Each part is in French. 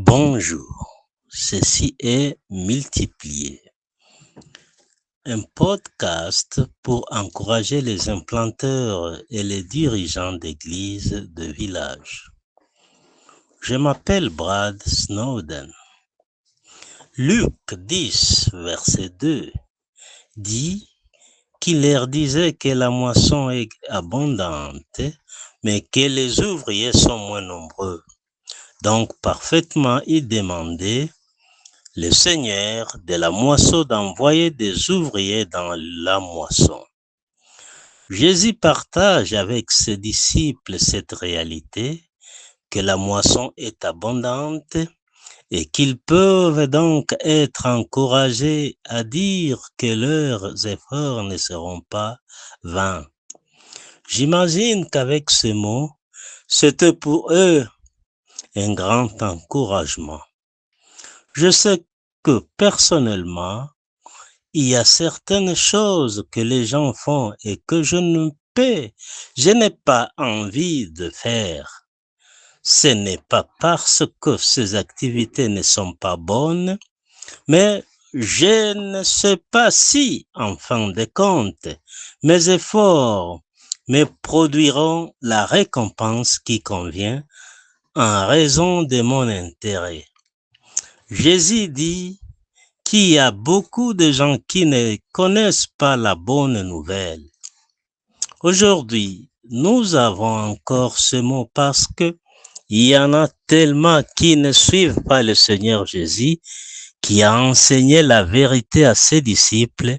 Bonjour, ceci est Multiplié, un podcast pour encourager les implanteurs et les dirigeants d'églises de village. Je m'appelle Brad Snowden. Luc 10, verset 2 dit qu'il leur disait que la moisson est abondante, mais que les ouvriers sont moins nombreux. Donc parfaitement il demandait le Seigneur de la moisson d'envoyer des ouvriers dans la moisson. Jésus partage avec ses disciples cette réalité, que la moisson est abondante et qu'ils peuvent donc être encouragés à dire que leurs efforts ne seront pas vains. J'imagine qu'avec ces mots, c'était pour eux un grand encouragement. Je sais que personnellement, il y a certaines choses que les gens font et que je n'ai pas envie de faire. Ce n'est pas parce que ces activités ne sont pas bonnes, mais je ne sais pas si, en fin de compte, mes efforts me produiront la récompense qui convient en raison de mon intérêt. Jésus dit qu'il y a beaucoup de gens qui ne connaissent pas la bonne nouvelle. Aujourd'hui, nous avons encore ce mot parce que il y en a tellement qui ne suivent pas le Seigneur Jésus, qui a enseigné la vérité à ses disciples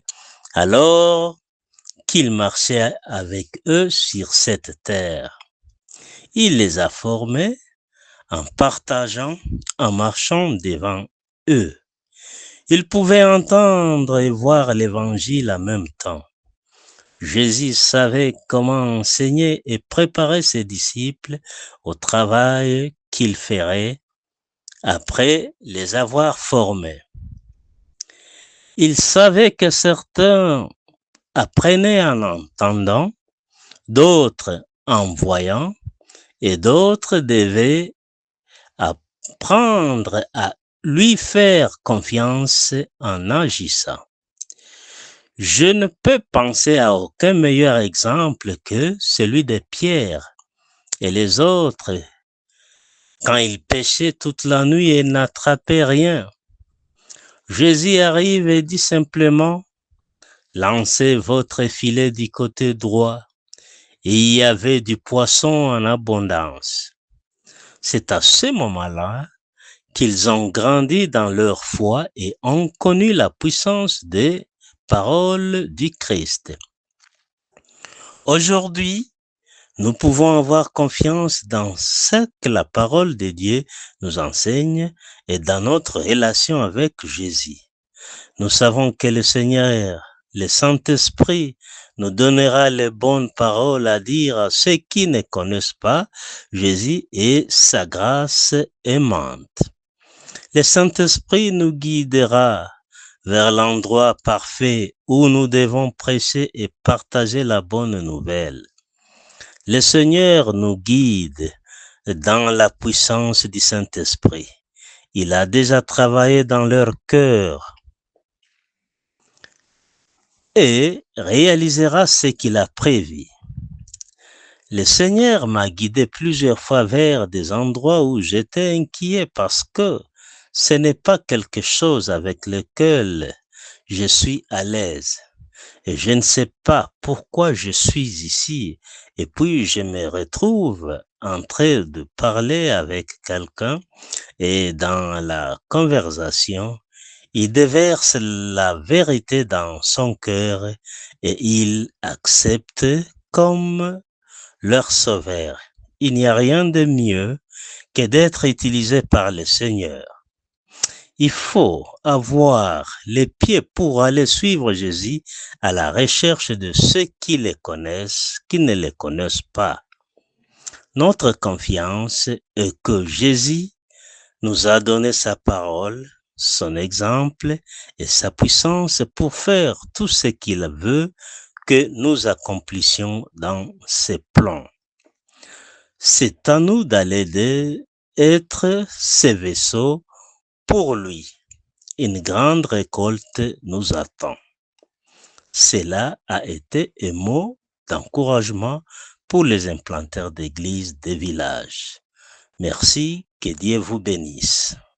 alors qu'il marchait avec eux sur cette terre. Il les a formés en partageant, en marchant devant eux. Ils pouvaient entendre et voir l'évangile en même temps. Jésus savait comment enseigner et préparer ses disciples au travail qu'il ferait après les avoir formés. Il savait que certains apprenaient en entendant, d'autres en voyant et d'autres devaient apprendre à lui faire confiance en agissant. Je ne peux penser à aucun meilleur exemple que celui de Pierre et les autres quand ils pêchaient toute la nuit et n'attrapaient rien. Jésus arrive et dit simplement, lancez votre filet du côté droit. Et il y avait du poisson en abondance. C'est à ce moment-là qu'ils ont grandi dans leur foi et ont connu la puissance des paroles du Christ. Aujourd'hui, nous pouvons avoir confiance dans ce que la parole de Dieu nous enseigne et dans notre relation avec Jésus. Nous savons que le Seigneur, le Saint-Esprit, nous donnera les bonnes paroles à dire à ceux qui ne connaissent pas Jésus et sa grâce aimante. Le Saint-Esprit nous guidera vers l'endroit parfait où nous devons prêcher et partager la bonne nouvelle. Le Seigneur nous guide dans la puissance du Saint-Esprit. Il a déjà travaillé dans leur cœur et réalisera ce qu'il a prévu. Le Seigneur m'a guidé plusieurs fois vers des endroits où j'étais inquiet parce que ce n'est pas quelque chose avec lequel je suis à l'aise. Et je ne sais pas pourquoi je suis ici. Et puis je me retrouve en train de parler avec quelqu'un et dans la conversation, il déverse la vérité dans son cœur et il accepte comme leur sauveur. Il n'y a rien de mieux que d'être utilisé par le Seigneur. Il faut avoir les pieds pour aller suivre Jésus à la recherche de ceux qui le connaissent, qui ne le connaissent pas. Notre confiance est que Jésus nous a donné sa parole, son exemple et sa puissance pour faire tout ce qu'il veut que nous accomplissions dans ses plans. C'est à nous d'aller être ses vaisseaux pour lui. Une grande récolte nous attend. Cela a été un mot d'encouragement pour les implanteurs d'églises des villages. Merci, que Dieu vous bénisse.